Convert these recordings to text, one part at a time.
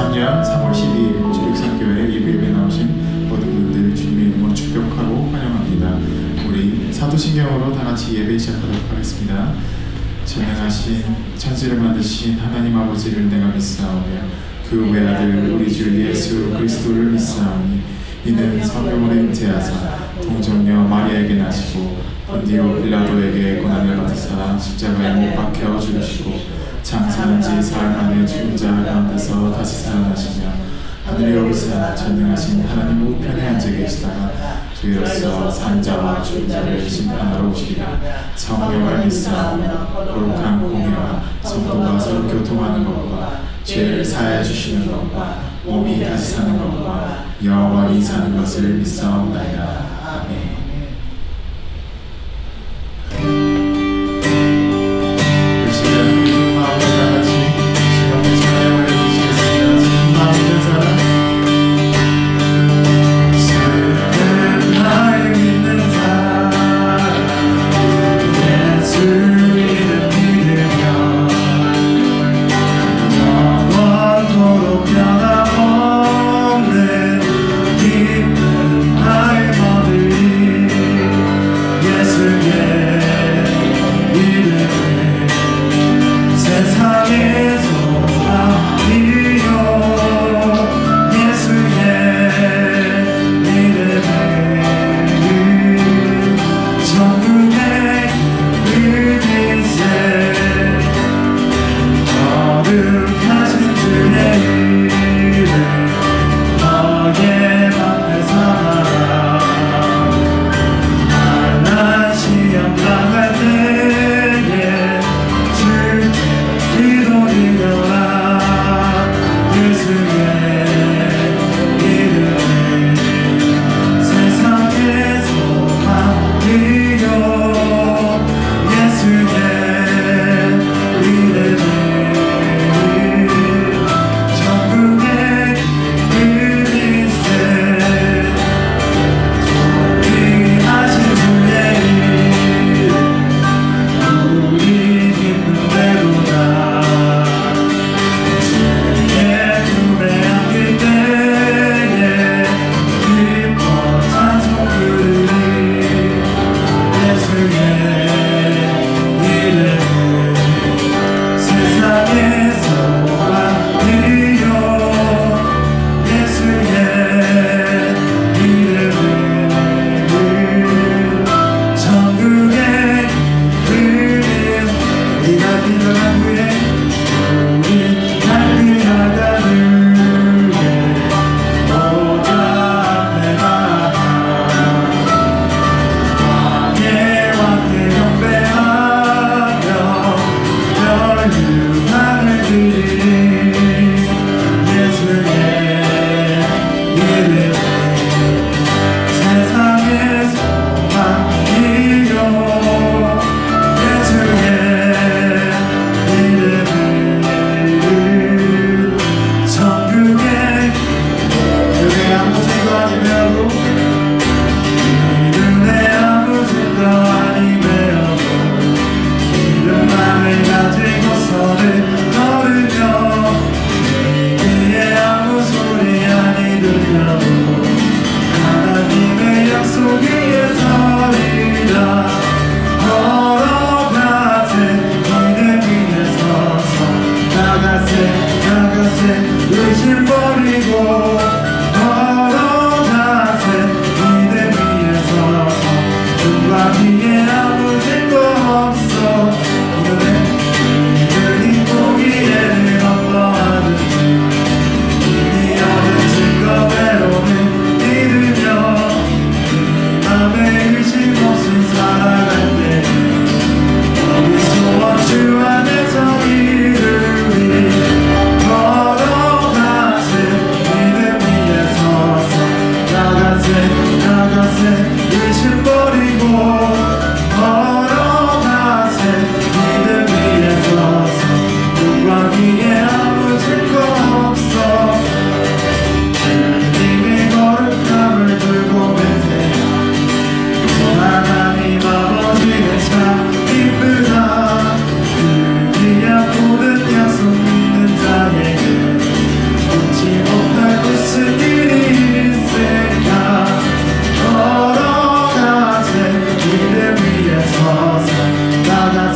2023년 3월 12일 주력산교회 2부 예배 나오신 모든 분들 주님의 이름으로 축복하고 환영합니다. 우리 사도신경으로 다같이 예배 시작하도록 하겠습니다. 전능하신 천지를 만드신 하나님 아버지를 내가 믿사오며 그 외아들 우리 주 예수 그리스도를 믿사오니 이는 성령으로 임재하사 동정녀 마리아에게 나시고 본디오 빌라도에게 고난을 받으사 십자가에 못 박혀 죽으시고 장사한 지 사흘 만에 죽은 자 가운데서 다시 살아나시며 하늘에 오르사 전능하신 하나님 우편에 앉아 계시다가 주여서 산자와 죽은 자를 심판하러 오시리라. 성령을 믿사오며 거룩한 공회와 성도가 서로 교통하는 것과 죄를 사하여 주시는 것과 몸이 다시 사는 것과 영원히 사는 것을 믿사옵나이다. 아멘. 예수의 이름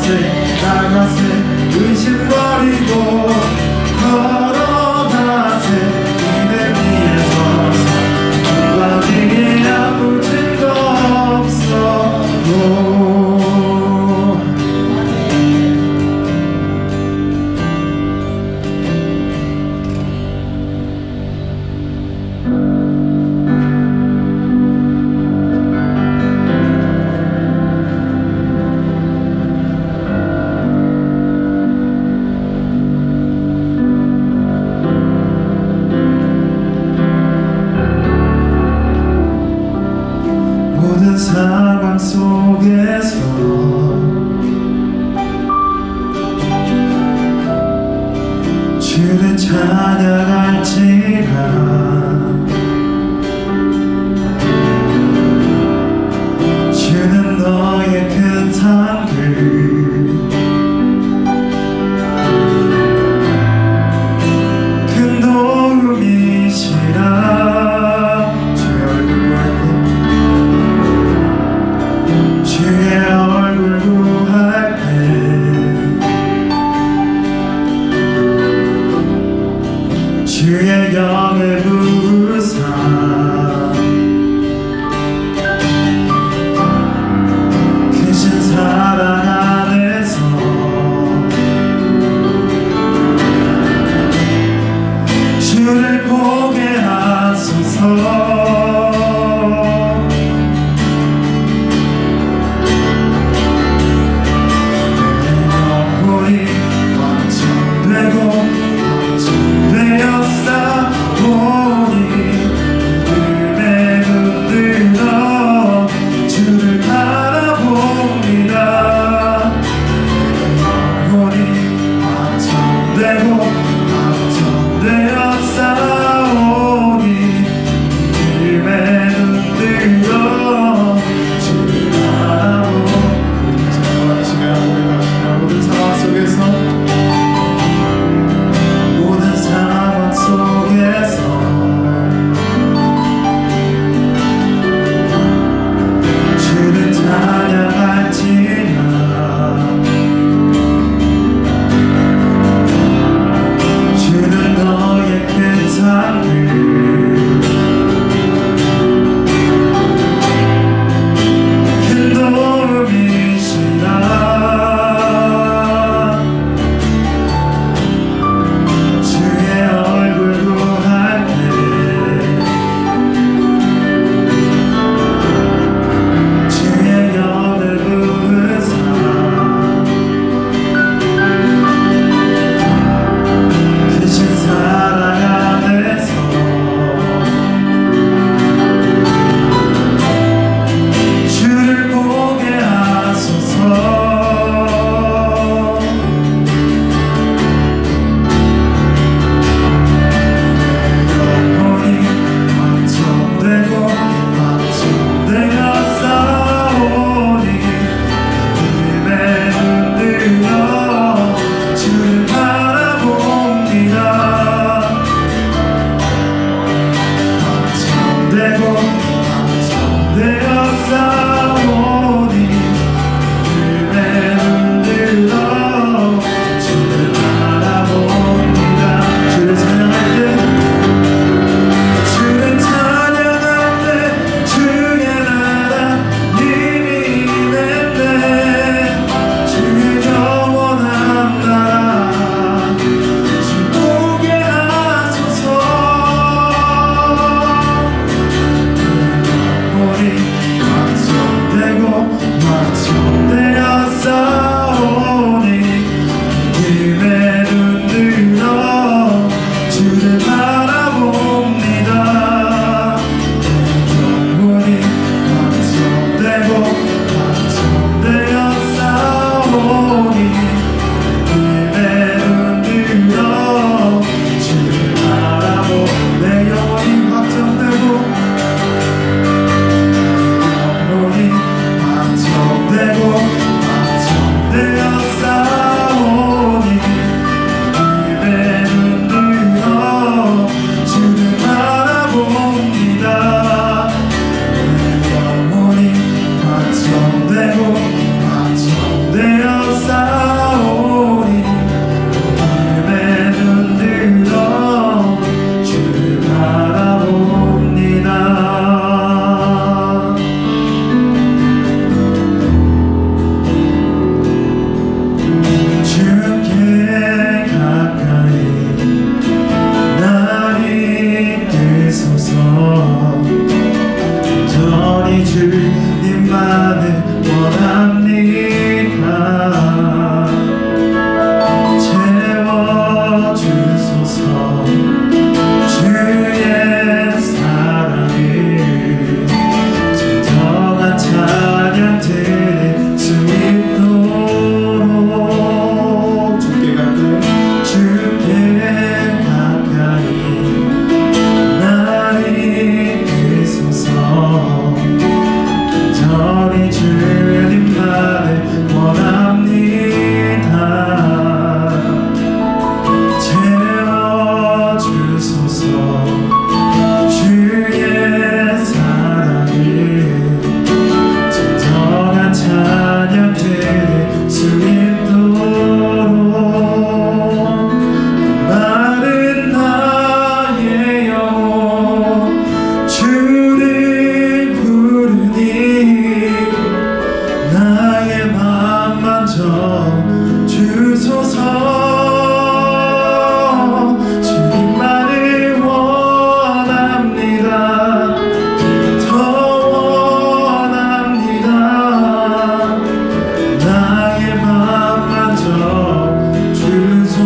나가세 의심 버리고 걸어가세 이내 위에 서서 누가 내게 아무 증거 없어도 모든 상황 속에서 주는 찬양할지라 주는 너의 큰 상을 큰 도움이시라 주의 얼굴 구할 때 주의 영을 부르 주님만을 원합니다. 더 원합니다. 나의 맘 만져 주소.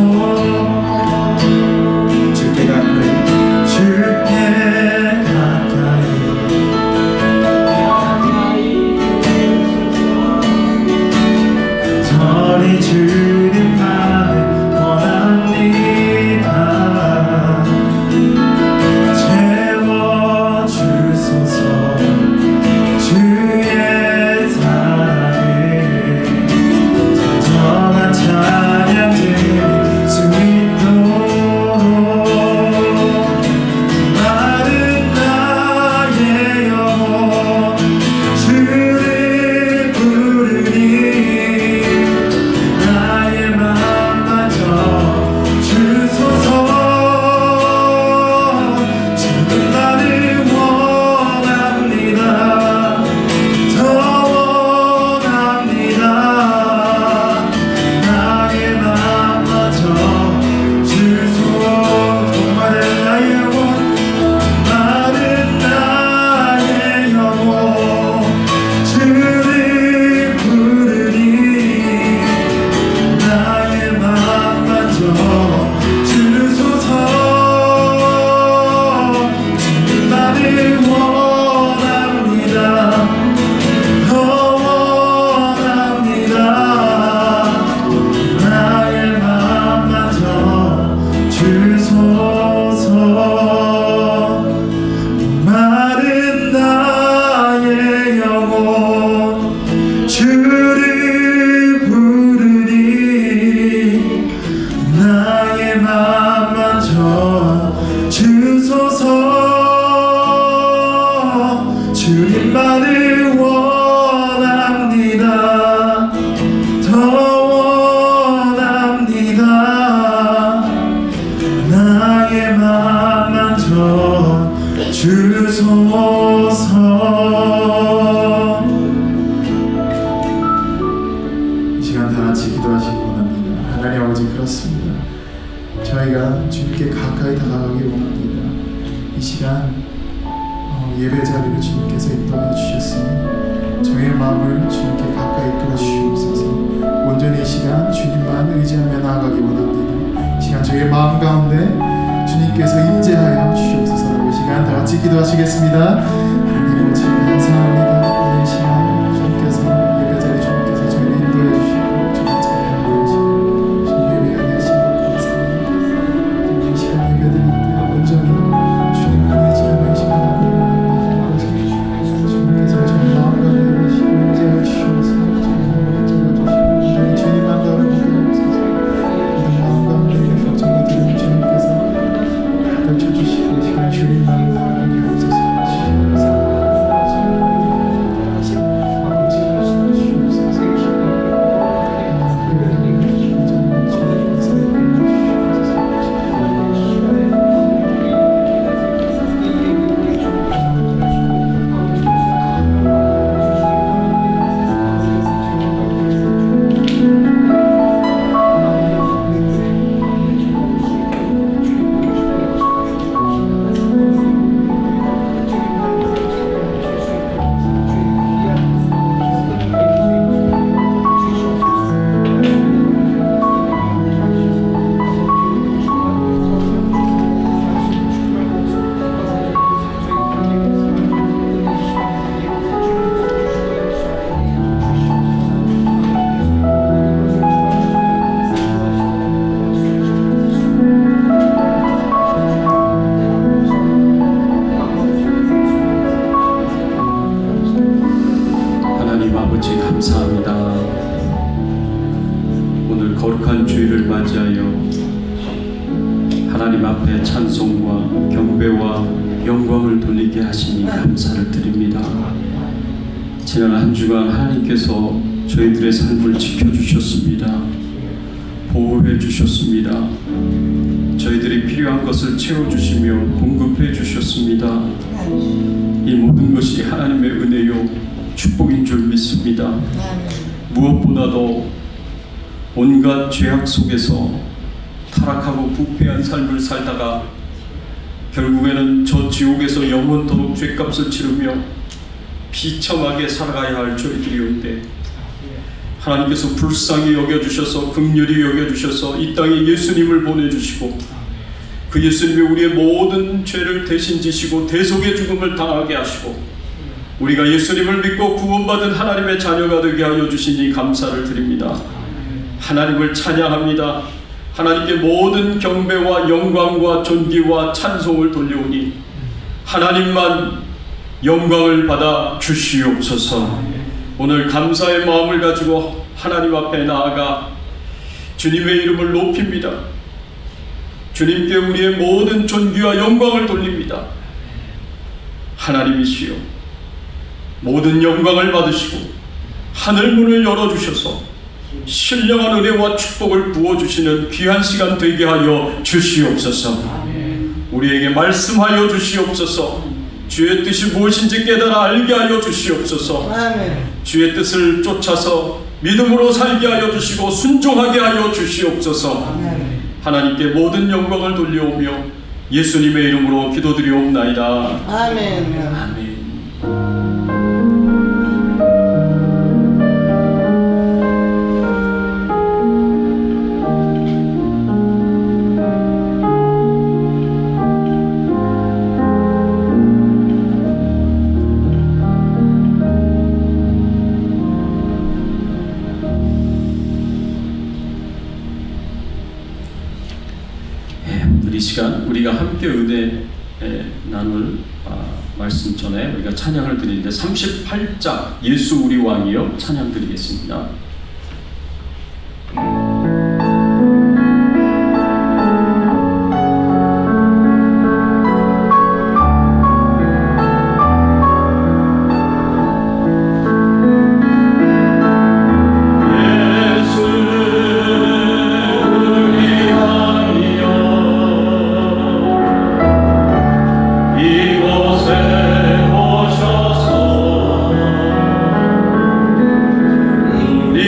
주께 가까이, 주께 가까이. 저리 주님만을 원합니다. 채워주소서 주의 사랑을. 정정한 찬양 드릴 수 있도록 마른 나의 영혼 주를 부르니 나의 맘 만져 주소서. 주는 나를 원합니다. 더 원합니다. 나의 맘 만져 주소. 마른 나의 영혼, 마른 나의 영혼 주를 부르니 나의 맘 만져 주소서. 주님 나를 원합니다. 더 원합니다. 나의 맘 만져 주소서. 마른 나의 영혼 주를 부르니 나의 맘 만져 주소서. 주님만을 원합니다. 더 원합니다. 나의 맘 만져 주소서. 이 시간 다 같이 기도하시기 원합니다. 하나님 아버지, 그렇습니다. 저희가 주님께 가까이 다가가기 원합니다. 이 시간 예배 자리를 주님께서 인도해 주셨으니 저희의 마음을 주님께 가까이 이끌어 주시옵소서. 온전히 이 시간 주님만 의지하며 나아가기 원합니다. 이 시간 저희의 마음 가운데 주님께서 임재하여 주시옵소서. 이 시간 다 같이 기도하시겠습니다. 하나님 아버지, 감사합니다. 오늘 이 시간 주님께서 예배 자리 주님께서 저희를 인도해 주시고 주님 찬양하게 하시고 주님 예배하게 하시고 감사합니다. 이 시간 예배 드릴 때 온전히 주님만 의지하며 이 시간 주님께서 저희 마음 가운데 임재하여 주시옵소서. 주님만 바라보게 하옵소서. 모든 마음 가운데 걱정이 드리는 주님께서 가르쳐 주시고 이 시간 주님만 바라보게 하옵소서. 거룩한 주일을 맞이하여 하나님 앞에 찬송과 경배와 영광을 돌리게 하시니 감사를 드립니다. 지난 한 주간 하나님께서 저희들의 삶을 지켜주셨습니다. 보호해 주셨습니다. 저희들이 필요한 것을 채워주시며 공급해 주셨습니다. 이 모든 것이 하나님의 은혜요 축복인 줄 믿습니다. 무엇보다도 온갖 죄악 속에서 타락하고 부패한 삶을 살다가 결국에는 저 지옥에서 영원토록 죄값을 치르며 비참하게 살아가야 할 저희들이온데 하나님께서 불쌍히 여겨주셔서 긍휼히 여겨주셔서 이 땅에 예수님을 보내주시고 그 예수님이 우리의 모든 죄를 대신 지시고 대속의 죽음을 당하게 하시고 우리가 예수님을 믿고 구원받은 하나님의 자녀가 되게 하여 주시니 감사를 드립니다. 하나님을 찬양합니다. 하나님께 모든 경배와 영광과 존귀와 찬송을 돌려오니 하나님만 영광을 받아 주시옵소서. 오늘 감사의 마음을 가지고 하나님 앞에 나아가 주님의 이름을 높입니다. 주님께 우리의 모든 존귀와 영광을 돌립니다. 하나님이시여 모든 영광을 받으시고 하늘 문을 열어주셔서 신령한 은혜와 축복을 부어주시는 귀한 시간 되게 하여 주시옵소서. 우리에게 말씀하여 주시옵소서. 주의 뜻이 무엇인지 깨달아 알게 하여 주시옵소서. 주의 뜻을 쫓아서 믿음으로 살게 하여 주시고 순종하게 하여 주시옵소서. 하나님께 모든 영광을 돌려오며 예수님의 이름으로 기도드리옵나이다. 아멘. 아멘. 이 시간 우리가 함께 은혜 나눌 말씀 전에 우리가 찬양을 드리는데 38장 예수 우리 왕이여 찬양 드리겠습니다. 이곳에 오셔서 우리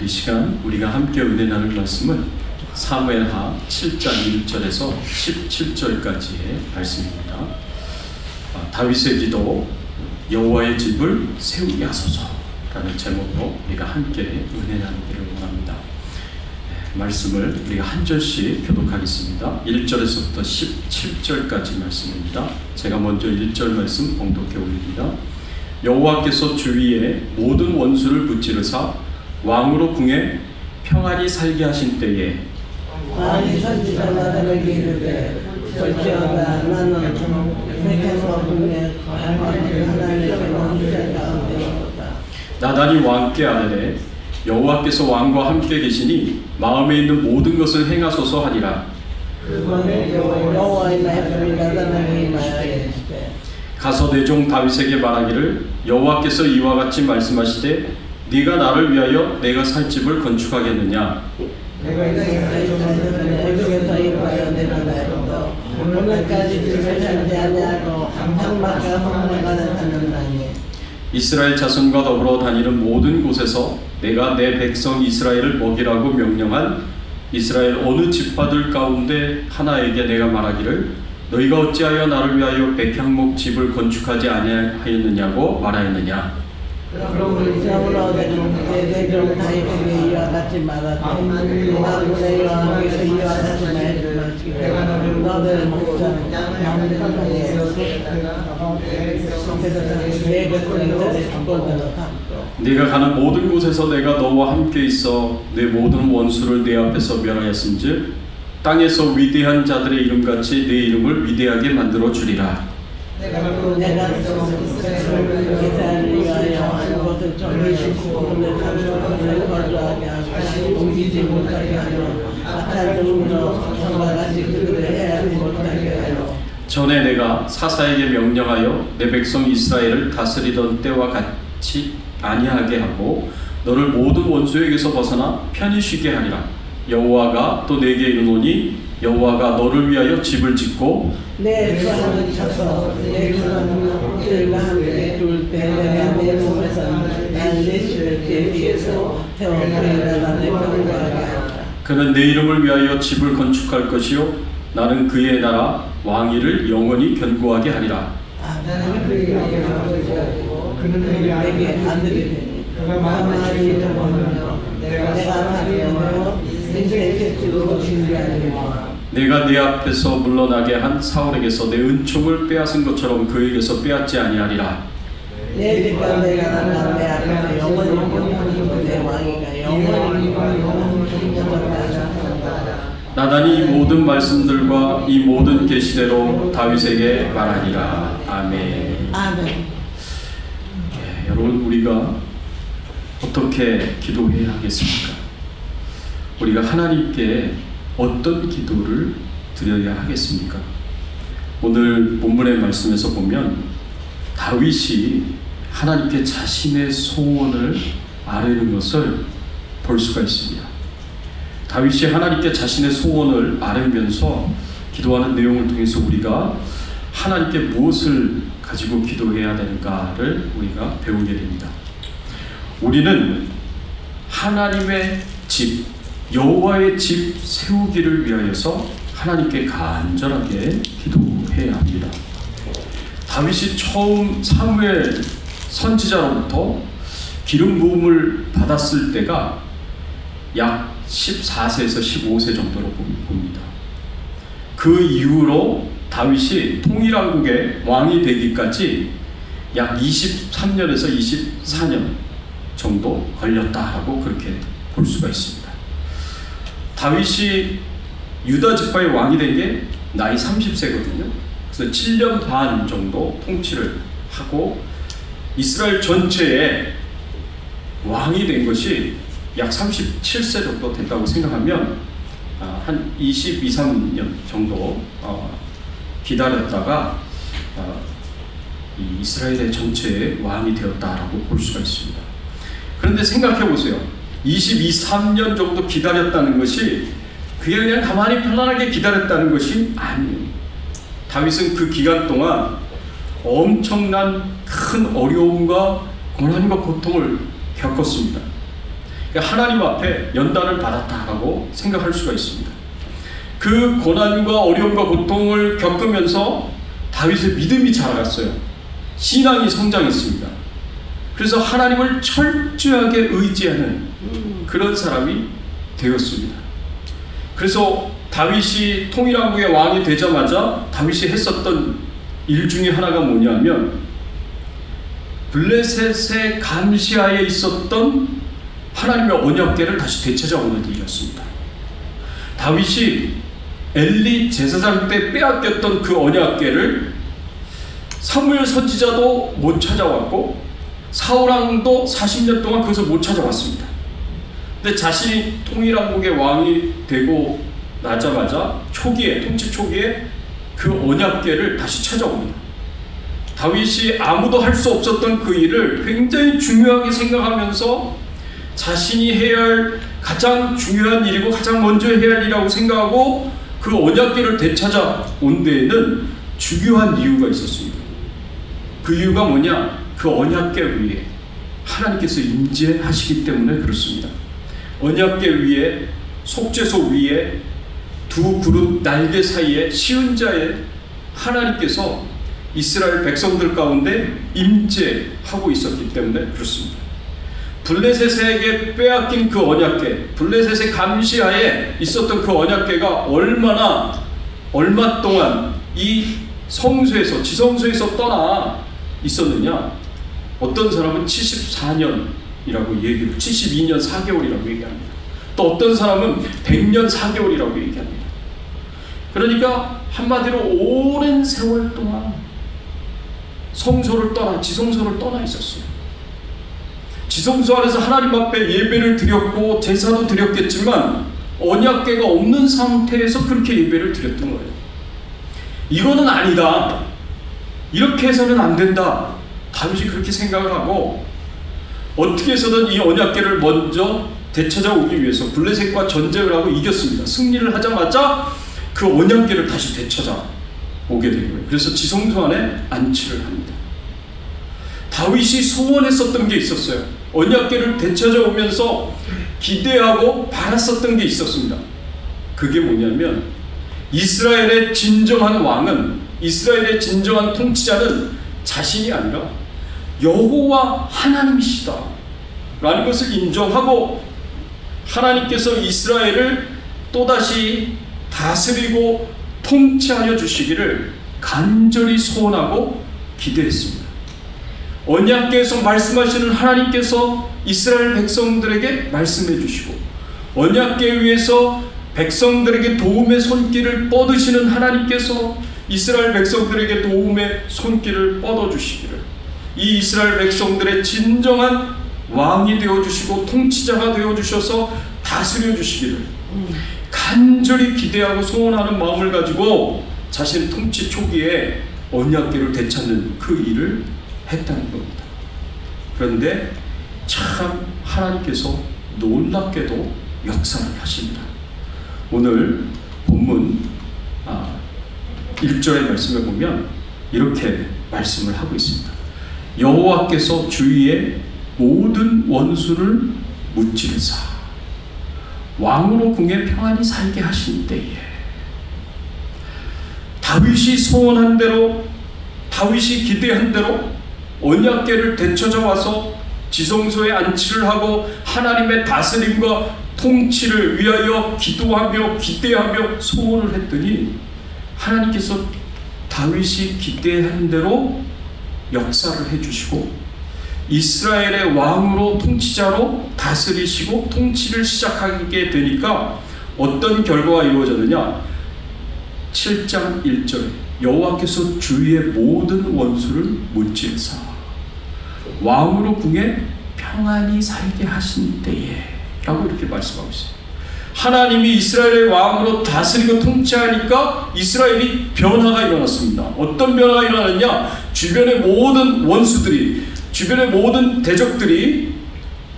시간 우리가 함께 은혜 나눌 말씀은 사무엘하 7장 1절에서 17절까지의 말씀입니다. 다윗의 기도, 여호와의 집을 세우게 하소서라는 제목으로 우리가 함께 은혜 나누기를 원합니다. 말씀을 우리가 한 절씩 교독하겠습니다. 1절에서부터 17절까지 말씀입니다. 제가 먼저 1절 말씀 봉독해 올립니다. 여호와께서 주위에 모든 원수를 무찌르사 왕으로 궁에 평안히 살게 하신 때에 왕이 선지자들에게 이르되 어찌하다 나는 백성과 궁에 하나님의 원수자 가운데 있었다. 나단이 왕께 아뢰되 여호와께서 왕과 함께 계시니 마음에 있는 모든 것을 행하소서 하니라. 그거는 여호와의 말씀이 나단에게 임하여 가서 내 종 다윗에게 말하기를 여호와께서 이와 같이 말씀하시되 네가 나를 위하여 내가 살 집을 건축하겠느냐. 내가 임하여 내가 나로도 오늘까지 집을 살지 아니하고 장막과 성막안에 사는다니. 이스라엘 자손과 더불어 다니는 모든 곳에서 내가 내 백성 이스라엘을 먹이라고 명령한 이스라엘 어느 지파들 가운데 하나에게 내가 말하기를 너희가 어찌하여 나를 위하여 백향목 집을 건축하지 아니하였느냐고 말하였느냐. 그러므로 이스라엘로 내 종 다윗에게 이와 같이 말하되 만군의 여호와께서 이와 같이 말씀하시기를 너들 목자는 양들 중에 내 백성들의 주권으로 삼고 네가 가는 모든 곳에서 내가 너와 함께 있어 내 모든 원수를 내 앞에서 멸하였음즉 땅에서 위대한 자들의 이름같이 내 이름을 위대하게 만들어 주리라. 내가 이스라엘을 위하여 한 곳을 정리시키고 오늘 산소를 거주하게 하고 옮기지 못하게 하며 악한 종으로 성과 같이 그들을 해하지 못하게 하여 전에 내가 사사에게 명령하여 내 백성 이스라엘을 다스리던 때와 같이 아니하게 하고 너를 모든 원수에게서 벗어나 편히 쉬게 하리라. 여호와가 또 내게 이르노니 여호와가 너를 위하여 집을 짓고 내 주하는 쳐서 내 주하는 함께 둘 때 내가 내 몸에서 난내 집을 대비해서 태워버리다가 내 평가하게 하라. 그는 내 이름을 위하여 집을 건축할 것이요 나는 그의 나라 왕위를 영원히 견고하게 하리라. 나는 그에게 그는 내게 아들이 되니 마음이 잃어버리며 내가 사랑하며 인생의 책으로 준비하리라. 내가 네 앞에서 물러나게 한 사울에게서 내 은총을 빼앗은 것처럼 그에게서 빼앗지 아니하리라. 내 집과 내가 나간 내 앞에서 영원히 영원히 내 왕이가 영원히 나단이 이 모든 말씀들과 이 모든 계시대로 다윗에게 말하니라. 아멘. 아멘. 여러분 우리가 어떻게 기도해야 하겠습니까? 우리가 하나님께 어떤 기도를 드려야 하겠습니까? 오늘 본문의 말씀에서 보면 다윗이 하나님께 자신의 소원을 아뢰는 것을 볼 수가 있습니다. 다윗이 하나님께 자신의 소원을 아뢰면서 기도하는 내용을 통해서 우리가 하나님께 무엇을 가지고 기도해야 되는가를 우리가 배우게 됩니다. 우리는 하나님의 집, 여호와의 집 세우기를 위하여서 하나님께 간절하게 기도해야 합니다. 다윗이 처음 사무엘 선지자로부터 기름 부음을 받았을 때가 약 14세에서 15세 정도로 봅니다. 그 이후로 다윗이 통일왕국의 왕이 되기까지 약 23년에서 24년 정도 걸렸다라고 그렇게 볼 수가 있습니다. 다윗이 유다 지파의 왕이 된 게 나이 30세거든요. 그래서 7년 반 정도 통치를 하고 이스라엘 전체에 왕이 된 것이 약 37세 정도 됐다고 생각하면 한 22, 3년 정도 기다렸다가 이 이스라엘의 전체의 왕이 되었다라고 볼 수가 있습니다. 그런데 생각해 보세요. 22, 3년 정도 기다렸다는 것이 그게 그냥 가만히 편안하게 기다렸다는 것이 아니에요. 다윗은 그 기간 동안 엄청난 큰 어려움과 고난과 고통을 겪었습니다. 그러니까 하나님 앞에 연단을 받았다라고 생각할 수가 있습니다. 그 고난과 어려움과 고통을 겪으면서 다윗의 믿음이 자라갔어요. 신앙이 성장했습니다. 그래서 하나님을 철저하게 의지하는 그런 사람이 되었습니다. 그래서 다윗이 통일왕국의 왕이 되자마자 다윗이 했었던 일 중에 하나가 뭐냐면 블레셋의 감시하에 있었던 하나님의 언약궤를 다시 되찾아오는 일이었습니다. 다윗이 엘리 제사장 때 빼앗겼던 그 언약궤를 사무엘 선지자도 못 찾아왔고 사울왕도 40년 동안 그것을 못 찾아왔습니다. 근데 자신이 통일왕국의 왕이 되고 나자마자 통치 초기에 그 언약궤를 다시 찾아옵니다. 다윗이 아무도 할 수 없었던 그 일을 굉장히 중요하게 생각하면서 자신이 해야 할 가장 중요한 일이고 가장 먼저 해야 할 일이라고 생각하고 그 언약궤를 되찾아온 데에는 중요한 이유가 있었습니다. 그 이유가 뭐냐? 그 언약궤 위에 하나님께서 임재하시기 때문에 그렇습니다. 언약궤 위에, 속죄소 위에 두 그룹 날개 사이에 시은자에 하나님께서 이스라엘 백성들 가운데 임재하고 있었기 때문에 그렇습니다. 블레셋에게 빼앗긴 그 언약궤, 블레셋의 감시하에 있었던 그 언약궤가 얼마 동안 이 성소에서, 지성소에서 떠나 있었느냐? 어떤 사람은 74년이라고 얘기해요. 72년 4개월이라고 얘기합니다. 또 어떤 사람은 100년 4개월이라고 얘기합니다. 그러니까 한마디로 오랜 세월 동안 성소를 떠나, 지성소를 떠나 있었어요. 지성소 안에서 하나님 앞에 예배를 드렸고 제사도 드렸겠지만 언약궤가 없는 상태에서 그렇게 예배를 드렸던 거예요. 이거는 아니다. 이렇게 해서는 안 된다. 다윗이 그렇게 생각을 하고 어떻게 해서든 이 언약궤를 먼저 되찾아오기 위해서 블레셋과 전쟁을 하고 이겼습니다. 승리를 하자마자 그 언약궤를 다시 되찾아오게 된 거예요. 그래서 지성소 안에 안치를 합니다. 다윗이 소원했었던 게 있었어요. 언약궤를 되찾아오면서 기대하고 바랐었던 게 있었습니다. 그게 뭐냐면 이스라엘의 진정한 왕은, 이스라엘의 진정한 통치자는 자신이 아니라 여호와 하나님이시다 라는 것을 인정하고 하나님께서 이스라엘을 또다시 다스리고 통치하여 주시기를 간절히 소원하고 기대했습니다. 언약궤에서 말씀하시는 하나님께서 이스라엘 백성들에게 말씀해 주시고 언약궤 위에서 백성들에게 도움의 손길을 뻗으시는 하나님께서 이스라엘 백성들에게 도움의 손길을 뻗어주시기를, 이 이스라엘 백성들의 진정한 왕이 되어주시고 통치자가 되어주셔서 다스려 주시기를 간절히 기대하고 소원하는 마음을 가지고 자신의 통치 초기에 언약궤를 되찾는 그 일을 했다는 겁니다. 그런데 참 하나님께서 놀랍게도 역사를 하십니다. 오늘 본문 1절의 말씀을 보면 이렇게 말씀을 하고 있습니다. 여호와께서 주위의 모든 원수를 무찌르사 왕으로 궁에 평안히 살게 하신 때에 다윗이 소원한 대로, 다윗이 기대한 대로 언약궤를 되찾아와서 지성소에 안치를 하고 하나님의 다스림과 통치를 위하여 기도하며 기대하며 소원을 했더니 하나님께서 다윗이 기대한 대로 역사를 해주시고 이스라엘의 왕으로, 통치자로 다스리시고 통치를 시작하게 되니까 어떤 결과가 이루어졌느냐? 7장 1절에 여호와께서 주위의 모든 원수를 무찌르사 왕으로 궁에 평안히 살게 하신 때에 라고 이렇게 말씀하고 있어요. 하나님이 이스라엘의 왕으로 다스리고 통치하니까 이스라엘이 변화가 일어났습니다. 어떤 변화가 일어났냐? 주변의 모든 원수들이, 주변의 모든 대적들이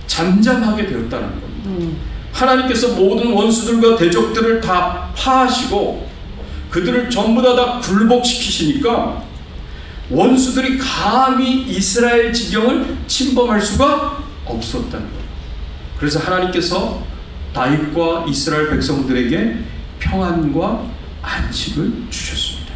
잠잠하게 되었다는 겁니다. 하나님께서 모든 원수들과 대적들을 다 파하시고 그들을 전부 다 굴복시키시니까 원수들이 감히 이스라엘 지경을 침범할 수가 없었다는 겁니다. 그래서 하나님께서 다윗과 이스라엘 백성들에게 평안과 안식을 주셨습니다.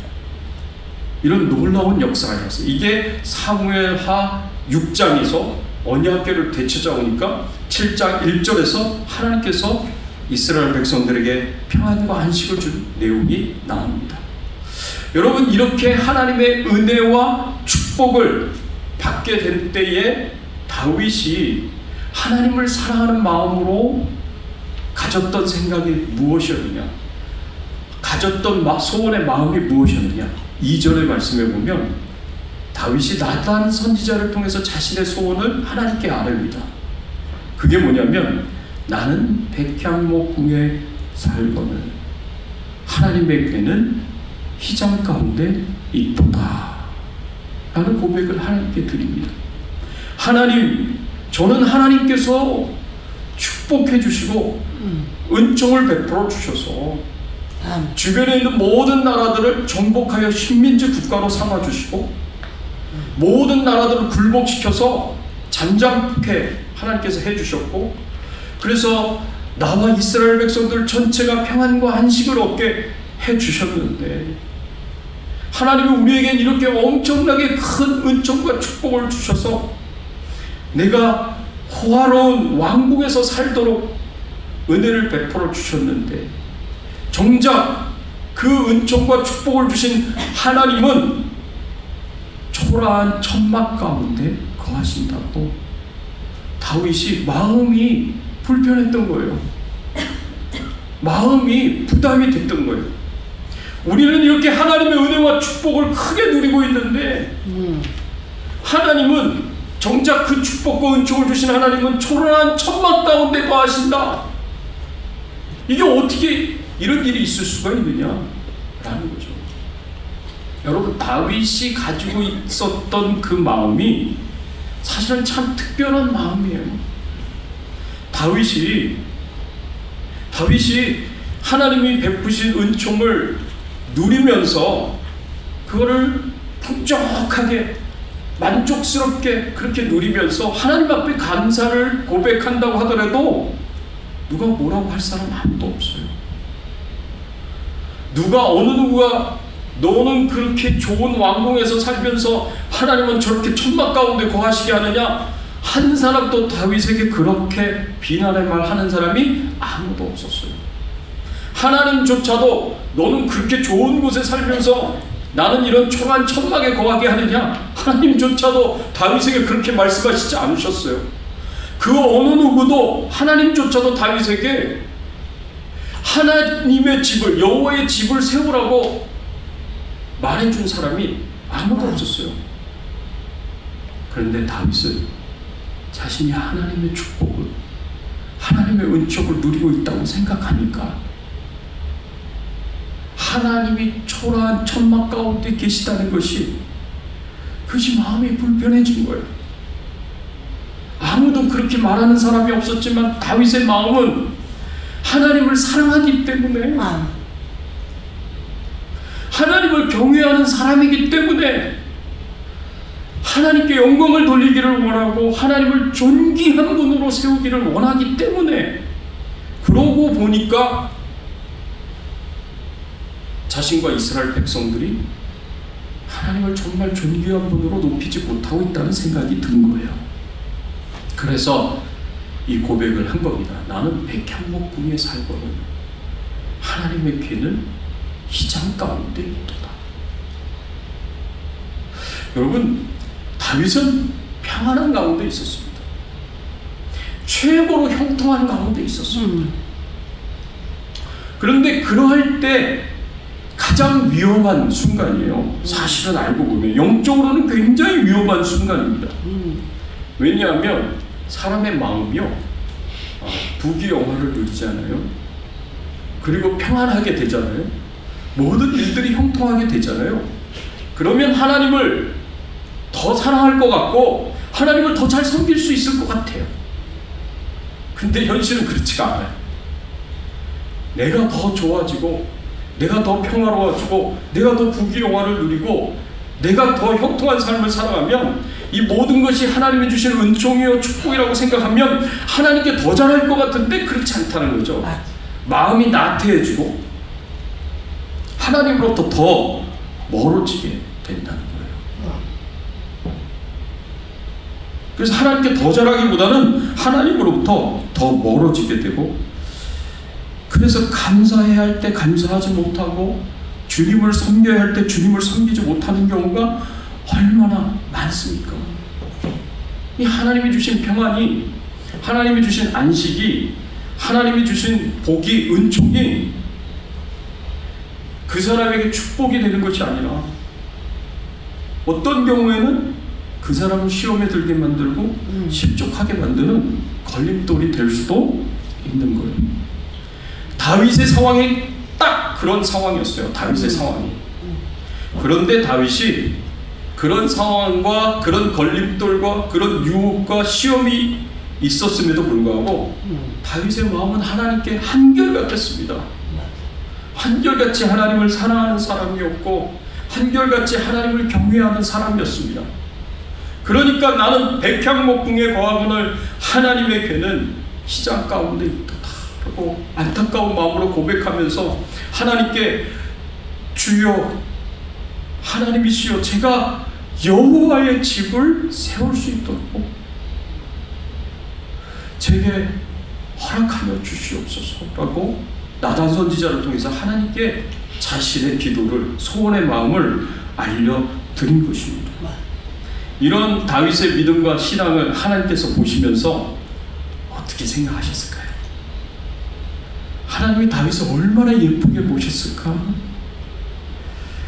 이런 놀라운 역사가 일어났어요. 이게 사무엘하 6장에서 언약궤를 되찾아오니까 7장 1절에서 하나님께서 이스라엘 백성들에게 평안과 안식을 준 내용이 나옵니다. 여러분, 이렇게 하나님의 은혜와 축복을 받게 된 때에 다윗이 하나님을 사랑하는 마음으로 가졌던 생각이 무엇이었느냐, 가졌던 소원의 마음이 무엇이었느냐. 2절의 말씀에 보면 다윗이 나단 선지자를 통해서 자신의 소원을 하나님께 아뢰입니다. 그게 뭐냐면, 나는 백향목궁에 살거늘 하나님의 궤는 휘장 가운데 있도다 라는 고백을 하나님께 드립니다. 하나님, 저는 하나님께서 축복해 주시고 은총을 베풀어 주셔서 주변에 있는 모든 나라들을 정복하여 식민지 국가로 삼아 주시고 모든 나라들을 굴복시켜서 잠잠케 하나님께서 해주셨고, 그래서 나와 이스라엘 백성들 전체가 평안과 안식을 얻게 해주셨는데, 하나님이 우리에겐 이렇게 엄청나게 큰 은총과 축복을 주셔서 내가 호화로운 왕국에서 살도록 은혜를 베풀어 주셨는데, 정작 그 은총과 축복을 주신 하나님은 초라한 천막 가운데 거하신다고 다윗이 마음이 불편했던 거예요. 마음이 부담이 됐던 거예요. 우리는 이렇게 하나님의 은혜와 축복을 크게 누리고 있는데, 하나님은 정작 그 축복과 은총을 주신 하나님은 초라한 천막 가운데 거하신다. 이게 어떻게 이런 일이 있을 수가 있느냐라는 거죠. 여러분, 다윗이 가지고 있었던 그 마음이 사실은 참 특별한 마음이에요. 다윗이 하나님이 베푸신 은총을 누리면서 그거를 풍족하게 만족스럽게 그렇게 누리면서 하나님 앞에 감사를 고백한다고 하더라도 누가 뭐라고 할 사람 아무도 없어요. 어느 누구가 너는 그렇게 좋은 왕궁에서 살면서 하나님은 저렇게 천막 가운데 거하시게 하느냐, 한 사람도 다윗에게 그렇게 비난의 말 하는 사람이 아무도 없었어요. 하나님조차도 너는 그렇게 좋은 곳에 살면서 나는 이런 초라한 천막에 거하게 하느냐, 하나님조차도 다윗에게 그렇게 말씀하시지 않으셨어요. 그 어느 누구도 하나님조차도 다윗에게 하나님의 집을, 여호와의 집을 세우라고 말해준 사람이 아무도 없었어요. 그런데 다윗은 자신이 하나님의 축복을, 하나님의 은총을 누리고 있다고 생각하니까 하나님이 초라한 천막 가운데 계시다는 것이 그것이 마음이 불편해진 거예요. 아무도 그렇게 말하는 사람이 없었지만 다윗의 마음은 하나님을 사랑하기 때문에, 하나님을 경외하는 사람이기 때문에 하나님께 영광을 돌리기를 원하고 하나님을 존귀한 분으로 세우기를 원하기 때문에, 그러고 보니까 자신과 이스라엘 백성들이 하나님을 정말 존귀한 분으로 높이지 못하고 있다는 생각이 든 거예요. 그래서 이 고백을 한 겁니다. 나는 백향목궁에 살거든 하나님의 궤는 휘장 가운데 있도다. 여러분, 다윗은 평안한 가운데 있었습니다. 최고로 형통한 가운데 있었습니다. 그런데 그러할 때 가장 위험한 순간이에요. 사실은 알고 보면 영적으로는 굉장히 위험한 순간입니다. 왜냐하면 사람의 마음이요, 부귀영화를 누리잖아요. 그리고 평안하게 되잖아요. 모든 일들이 형통하게 되잖아요. 그러면 하나님을 더 사랑할 것 같고 하나님을 더 잘 섬길 수 있을 것 같아요. 근데 현실은 그렇지가 않아요. 내가 더 좋아지고 내가 더 평화로워지고 내가 더 부귀영화를 누리고 내가 더 형통한 삶을 살아가면 이 모든 것이 하나님이 주신 은총이요 축복이라고 생각하면 하나님께 더 잘할 것 같은데 그렇지 않다는 거죠. 마음이 나태해지고 하나님으로부터 더 멀어지게 된다는 거예요. 그래서 하나님께 더 잘하기보다는 하나님으로부터 더 멀어지게 되고, 그래서 감사해야 할 때 감사하지 못하고 주님을 섬겨야 할 때 주님을 섬기지 못하는 경우가 얼마나 많습니까? 이 하나님이 주신 평안이, 하나님이 주신 안식이, 하나님이 주신 복이, 은총이 그 사람에게 축복이 되는 것이 아니라 어떤 경우에는 그 사람을 시험에 들게 만들고 실족하게 만드는 걸림돌이 될 수도 있는 거예요. 다윗의 상황이 딱 그런 상황이었어요. 다윗의 상황이. 그런데 다윗이 그런 상황과 그런 걸림돌과 그런 유혹과 시험이 있었음에도 불구하고 다윗의 마음은 하나님께 한결같았습니다. 한결같이 하나님을 사랑하는 사람이었고 한결같이 하나님을 경외하는 사람이었습니다. 그러니까 나는 백향목궁에 거하거늘 하나님의 궤는 시장 가운데 있도다 라고 안타까운 마음으로 고백하면서 하나님께 주여 하나님이시여 제가 여호와의 집을 세울 수 있도록 제게 허락하여 주시옵소서라고 나단 선지자를 통해서 하나님께 자신의 기도를, 소원의 마음을 알려드린 것입니다. 이런 다윗의 믿음과 신앙을 하나님께서 보시면서 어떻게 생각하셨을까요? 하나님이 다윗을 얼마나 예쁘게 보셨을까?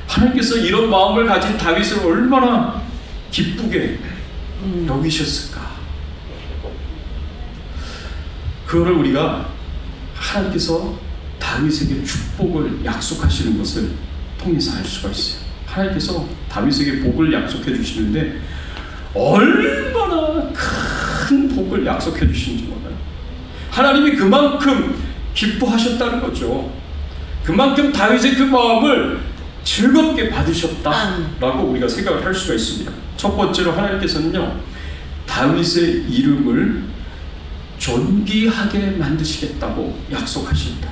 하나님께서 이런 마음을 가진 다윗을 얼마나 기쁘게 여기셨을까? 그거를 우리가 하나님께서 다윗에게 축복을 약속하시는 것을 통해서 알 수가 있어요. 하나님께서 다윗에게 복을 약속해 주시는데 얼마나 큰 복을 약속해 주시는지 몰라요. 하나님이 그만큼 기뻐하셨다는 거죠. 그만큼 다윗의 그 마음을 즐겁게 받으셨다라고 우리가 생각을 할 수가 있습니다. 첫 번째로 하나님께서는요, 다윗의 이름을 존귀하게 만드시겠다고 약속하십니다.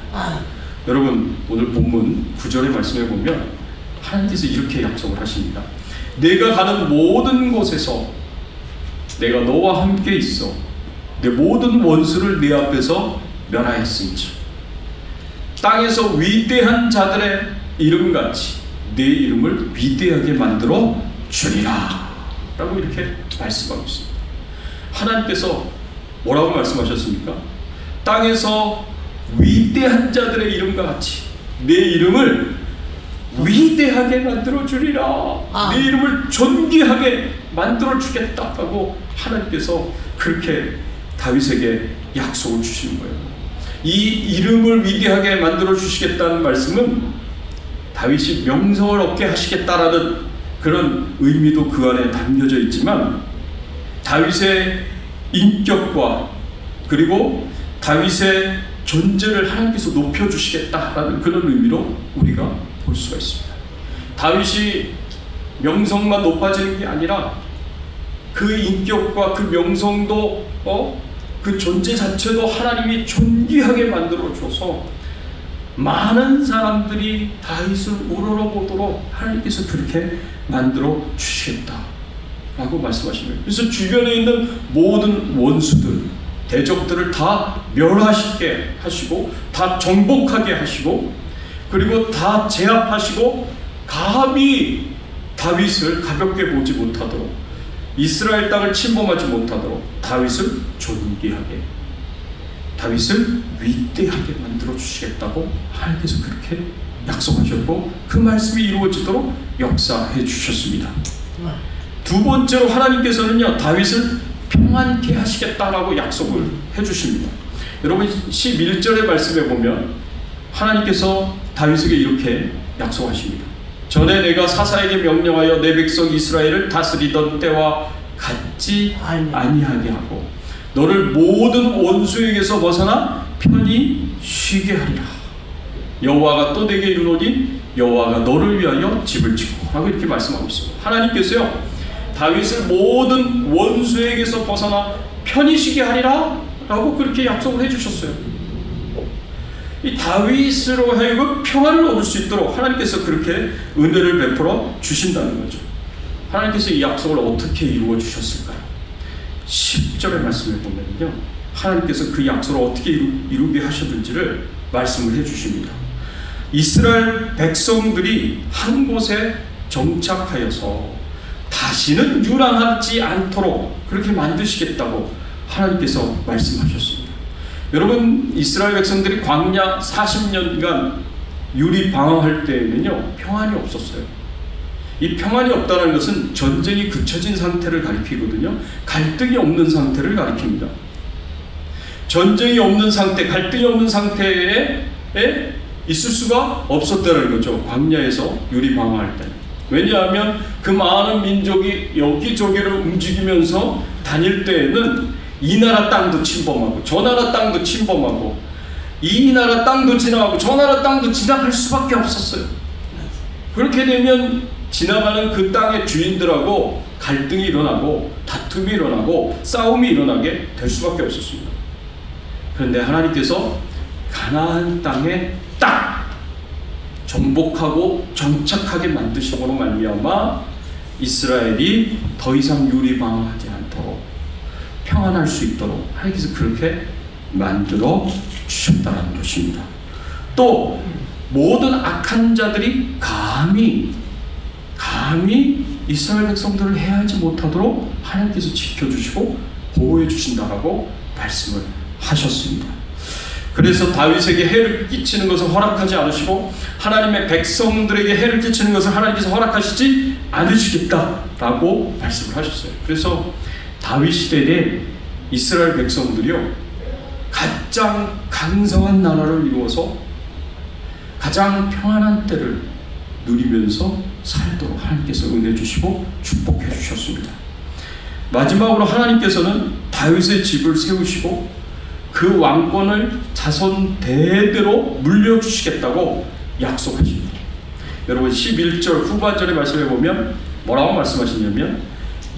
여러분 오늘 본문 9절의 말씀에 보면 하나님께서 이렇게 약속을 하십니다. 내가 가는 모든 곳에서 내가 너와 함께 있어 내 모든 원수를 내 앞에서 멸하였은지 땅에서 위대한 자들의 이름같이 내 이름을 위대하게 만들어 주리라 라고 이렇게 말씀하고 있습니다. 하나님께서 뭐라고 말씀하셨습니까? 땅에서 위대한 자들의 이름과 같이 내 이름을 위대하게 만들어 주리라. 내 이름을 존귀하게 만들어 주겠다라고 하나님께서 그렇게 다윗에게 약속을 주시는 거예요. 이 이름을 위대하게 만들어 주시겠다는 말씀은 다윗이 명성을 얻게 하시겠다라는 그런 의미도 그 안에 담겨져 있지만 다윗의 인격과 그리고 다윗의 존재를 하나님께서 높여주시겠다라는 그런 의미로 우리가 볼 수가 있습니다. 다윗이 명성만 높아지는 게 아니라 그 인격과 그 명성도 그 존재 자체도 하나님이 존귀하게 만들어줘서 많은 사람들이 다윗을 우러러보도록 하나님께서 그렇게 만들어 주시겠다라고 말씀하십니다. 그래서 주변에 있는 모든 원수들, 대적들을 다 멸하시게 하시고 다 정복하게 하시고 그리고 다 제압하시고 감히 다윗을 가볍게 보지 못하도록 이스라엘 땅을 침범하지 못하도록 다윗을 존귀하게 다윗을 위대하게 만들어 주시겠다고 하나님께서 그렇게 약속하셨고 그 말씀이 이루어지도록 역사해 주셨습니다. 두 번째로 하나님께서는요 다윗을 평안케 하시겠다라고 약속을 해주십니다. 여러분 11절의 말씀에 보면 하나님께서 다윗에게 이렇게 약속하십니다. 전에 내가 사사에게 명령하여 내 백성 이스라엘을 다스리던 때와 같지 아니하게 하고 너를 모든 원수에게서 벗어나 편히 쉬게 하리라. 여호와가 또 내게 이르노니 여호와가 너를 위하여 집을 짓고 라고 이렇게 말씀하고 있습니다. 하나님께서요 다윗을 모든 원수에게서 벗어나 편히 쉬게 하리라 라고 그렇게 약속을 해주셨어요. 이 다윗으로 하여금 평안을 얻을 수 있도록 하나님께서 그렇게 은혜를 베풀어 주신다는 거죠. 하나님께서 이 약속을 어떻게 이루어 주셨을까요? 10절의 말씀을 보면요, 하나님께서 그 약속을 어떻게 이루게 하셨는지를 말씀을 해주십니다. 이스라엘 백성들이 한 곳에 정착하여서 다시는 유랑하지 않도록 그렇게 만드시겠다고 하나님께서 말씀하셨습니다. 여러분, 이스라엘 백성들이 광야 40년간 유리 방황할 때에는요, 평안이 없었어요. 이 평안이 없다는 것은 전쟁이 그쳐진 상태를 가리키거든요. 갈등이 없는 상태를 가리킵니다. 전쟁이 없는 상태, 갈등이 없는 상태에 있을 수가 없었다는 거죠. 광야에서 유리 방황할 때. 왜냐하면 그 많은 민족이 여기저기를 움직이면서 다닐 때에는 이 나라 땅도 침범하고 저 나라 땅도 침범하고 이 나라 땅도 지나가고 저 나라 땅도 지나갈 수밖에 없었어요. 그렇게 되면 지나가는 그 땅의 주인들하고 갈등이 일어나고 다툼이 일어나고 싸움이 일어나게 될 수밖에 없었습니다. 그런데 하나님께서 가나안 땅에 딱 정복하고 정착하게 만드심으로 말미암아 이스라엘이 더 이상 유리방황하지 않도록 평안할 수 있도록 하나님께서 그렇게 만들어 주셨다는 것입니다. 또 모든 악한 자들이 감히 이스라엘 백성들을 해하지 못하도록 하나님께서 지켜주시고 보호해 주신다라고 말씀을 하셨습니다. 그래서 다윗에게 해를 끼치는 것을 허락하지 않으시고 하나님의 백성들에게 해를 끼치는 것을 하나님께서 허락하시지 않으시겠다라고 말씀을 하셨어요. 그래서 다윗 시대에 이스라엘 백성들이요, 가장 강성한 나라를 이루어서 가장 평안한 때를 누리면서 살도록 하나님께서 은혜 주시고 축복해 주셨습니다. 마지막으로 하나님께서는 다윗의 집을 세우시고 그 왕권을 자손 대대로 물려주시겠다고 약속하십니다. 여러분 11절 후반절의 말씀에 보면 뭐라고 말씀하시냐면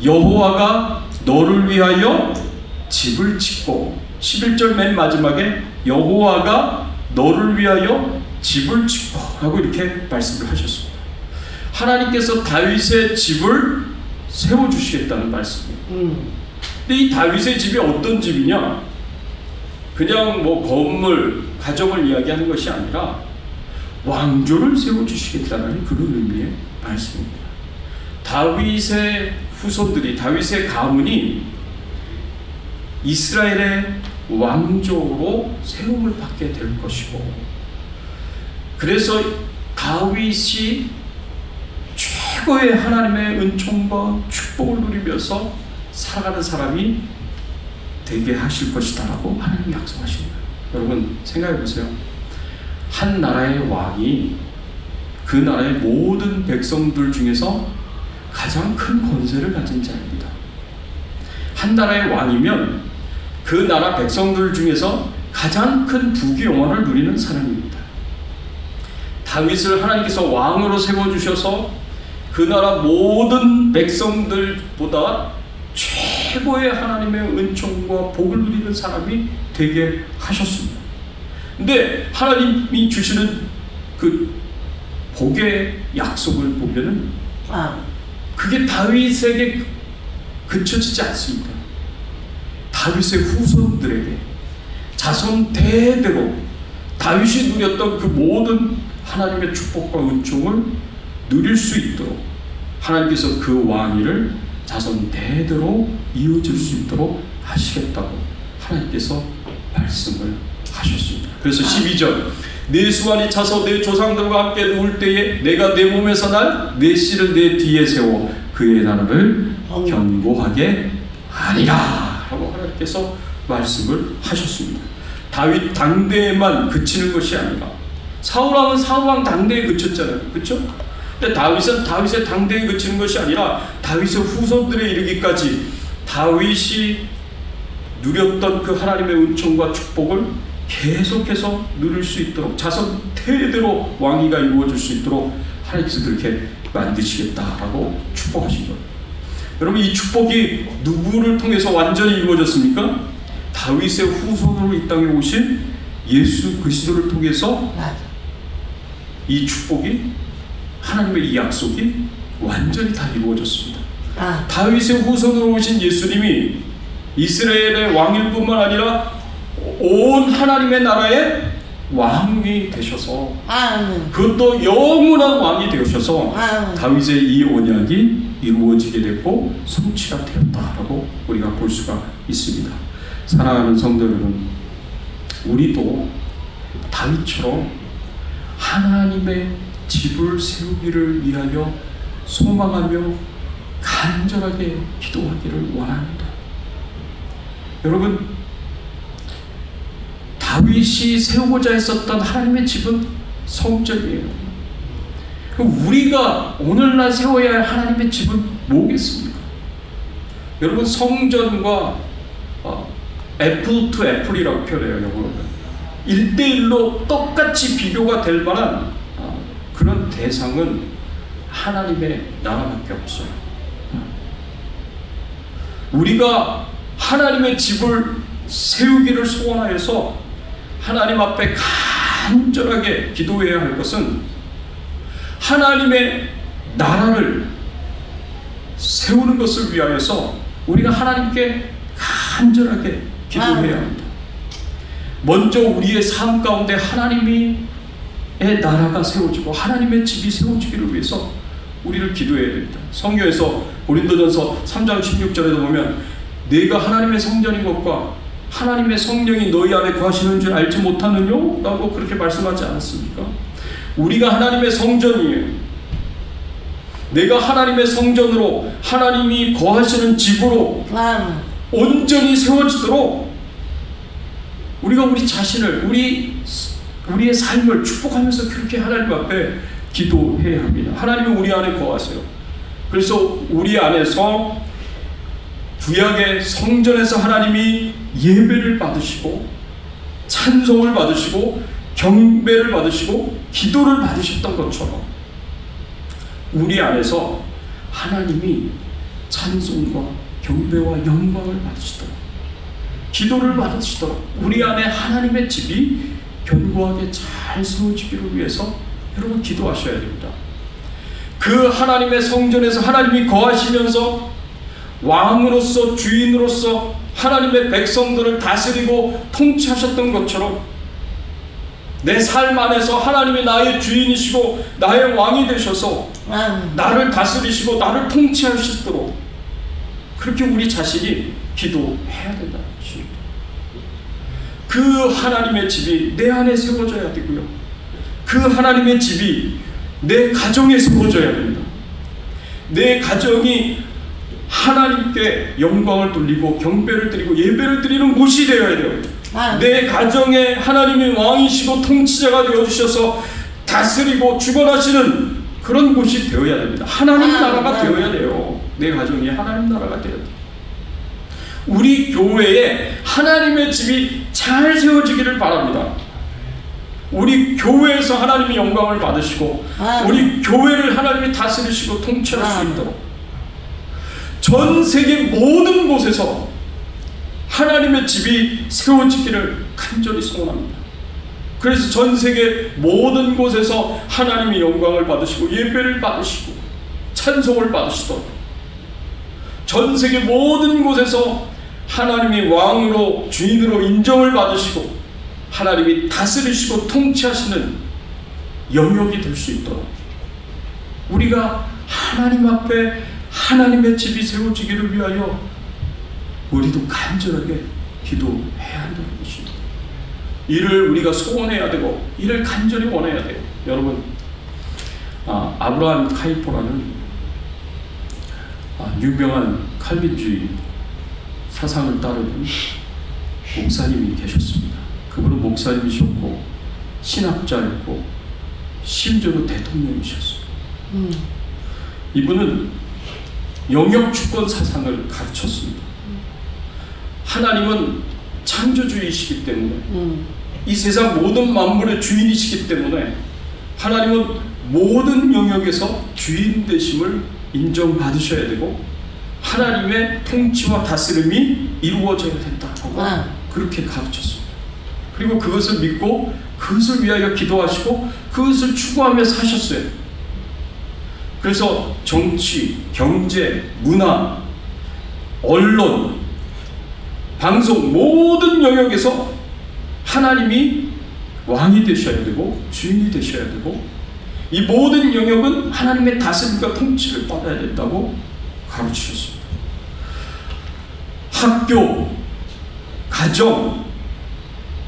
여호와가 너를 위하여 집을 짓고, 11절 맨 마지막에 여호와가 너를 위하여 집을 짓고 하고 이렇게 말씀을 하셨습니다. 하나님께서 다윗의 집을 세워주시겠다는 말씀이에요. 근데 이 다윗의 집이 어떤 집이냐? 그냥 뭐 건물, 가정을 이야기하는 것이 아니라 왕조를 세워주시겠다는 그런 의미의 말씀입니다. 다윗의 후손들이, 다윗의 가문이 이스라엘의 왕조로 세움을 받게 될 것이고, 그래서 다윗이 최고의 하나님의 은총과 축복을 누리면서 살아가는 사람이 되게 하실 것이다라고 하나님이 약속하십니다. 여러분 생각해 보세요. 한 나라의 왕이 그 나라의 모든 백성들 중에서 가장 큰 권세를 가진 자입니다. 한 나라의 왕이면 그 나라 백성들 중에서 가장 큰 부귀영화를 누리는 사람입니다. 다윗을 하나님께서 왕으로 세워주셔서 그 나라 모든 백성들보다 최고의 하나님의 은총과 복을 누리는 사람이 되게 하셨습니다. 근데 하나님이 주시는 그 복의 약속을 보면은 그게 다윗에게 그쳐지지 않습니다. 다윗의 후손들에게 자손 대대로 다윗이 누렸던 그 모든 하나님의 축복과 은총을 누릴 수 있도록 하나님께서 그 왕위를 자손 대대로 이어질 수 있도록 하시겠다고 하나님께서 말씀을 하셨습니다. 그래서 12절 내 수완이 차서 내 조상들과 함께 누울 때에 내가 내 몸에서 난 내 씨를 내 뒤에 세워 그의 나라를 견고하게 하리라 라고 하나님께서 말씀을 하셨습니다. 다윗 당대에만 그치는 것이 아니라 사울왕은 사울왕 당대에 그쳤잖아요. 그렇죠? 근데 다윗은 다윗의 당대에 그치는 것이 아니라 다윗의 후손들에 이르기까지 다윗이 누렸던 그 하나님의 은총과 축복을 계속해서 누릴 수 있도록 자손 대대로 왕위가 이루어질 수 있도록 하나님께서 그렇게 만드시겠다라고 축복하신 거예요. 여러분, 이 축복이 누구를 통해서 완전히 이루어졌습니까? 다윗의 후손으로 이 땅에 오신 예수 그리스도를 통해서 이 축복이, 하나님의 이 약속이 완전히 다 이루어졌습니다. 다윗의 후손으로 오신 예수님이 이스라엘의 왕일 뿐만 아니라 온 하나님의 나라의 왕이 되셔서, 그것도 영원한 왕이 되셔서 다윗의 이 언약이 이루어지게 됐고 성취가 되었다라고 우리가 볼 수가 있습니다. 사랑하는 성도 여러분, 우리도 다윗처럼 하나님의 집을 세우기를 위하여 소망하며 간절하게 기도하기를 원합니다. 여러분, 다윗이 세우고자 했었던 하나님의 집은 성전이에요. 우리가 오늘날 세워야 할 하나님의 집은 뭐겠습니까? 여러분, 성전과 애플 투 애플이라고 표현해요, 영어로. 1대1로 똑같이 비교가 될 만한 그런 대상은 하나님의 나라밖에 없어요. 우리가 하나님의 집을 세우기를 소원하여서 하나님 앞에 간절하게 기도해야 할 것은 하나님의 나라를 세우는 것을 위하여서 우리가 하나님께 간절하게 기도해야 합니다. 먼저 우리의 삶 가운데 하나님의 나라가 세워지고 하나님의 집이 세워지기를 위해서 우리를 기도해야 됩니다. 성경에서 고린도전서 3장 16절에도 보면 내가 하나님의 성전인 것과 하나님의 성령이 너희 안에 거하시는 줄 알지 못하느뇨? 라고 그렇게 말씀하지 않았습니까? 우리가 하나님의 성전이에요. 내가 하나님의 성전으로 하나님이 거하시는 집으로 온전히 세워지도록 우리가 우리 자신을, 우리의 삶을 축복하면서 그렇게 하나님 앞에 기도해야 합니다. 하나님은 우리 안에 거하세요. 그래서 우리 안에서 구약의 성전에서 하나님이 예배를 받으시고 찬송을 받으시고 경배를 받으시고 기도를 받으셨던 것처럼 우리 안에서 하나님이 찬송과 경배와 영광을 받으시도록, 기도를 받으시도록 우리 안에 하나님의 집이 견고하게 잘 세워지기를 위해서 여러분 기도하셔야 됩니다. 그 하나님의 성전에서 하나님이 거하시면서 왕으로서 주인으로서 하나님의 백성들을 다스리고 통치하셨던 것처럼 내 삶 안에서 하나님이 나의 주인이시고 나의 왕이 되셔서 나를 다스리시고 나를 통치하시도록 그렇게 우리 자신이 기도해야 된다는 것입니다. 그 하나님의 집이 내 안에 세워져야 되고요, 그 하나님의 집이 내 가정에 세워져야 됩니다. 내 가정이 하나님께 영광을 돌리고 경배를 드리고 예배를 드리는 곳이 되어야 돼요. 내 가정에 하나님이 왕이시고 통치자가 되어주셔서 다스리고 주관하시는 그런 곳이 되어야 됩니다. 하나님 나라가 되어야 돼요. 내 가정이 하나님 나라가 되어야 돼요. 우리 교회에 하나님의 집이 잘 세워지기를 바랍니다. 우리 교회에서 하나님이 영광을 받으시고 우리 교회를 하나님이 다스리시고 통치할 수 있도록 전 세계 모든 곳에서 하나님의 집이 세워지기를 간절히 소원합니다. 그래서 전 세계 모든 곳에서 하나님이 영광을 받으시고 예배를 받으시고 찬송을 받으시도록 전 세계 모든 곳에서 하나님이 왕으로 주인으로 인정을 받으시고 하나님이 다스리시고 통치하시는 영역이 될 수 있도록 우리가 하나님 앞에 하나님의 집이 세워지기를 위하여 우리도 간절하게 기도해야 한다는 것입니다. 이를 우리가 소원해야 되고 이를 간절히 원해야 돼요. 여러분, 아브라함 카이포라는 유명한 칼빈주의 사상을 따르는 목사님이 계셨습니다. 그분은 목사님이셨고 신학자였고 심지어는 대통령이셨어요. 이분은 영역주권 사상을 가르쳤습니다. 하나님은 창조주이시기 때문에 이 세상 모든 만물의 주인이시기 때문에 하나님은 모든 영역에서 주인 되심을 인정받으셔야 되고 하나님의 통치와 다스림이 이루어져야 된다고 그렇게 가르쳤습니다. 그리고 그것을 믿고 그것을 위하여 기도하시고 그것을 추구하며 사셨어요. 그래서 정치, 경제, 문화, 언론, 방송 모든 영역에서 하나님이 왕이 되셔야 되고 주인이 되셔야 되고 이 모든 영역은 하나님의 다스림과 통치를 받아야 된다고 가르치셨습니다. 학교, 가정,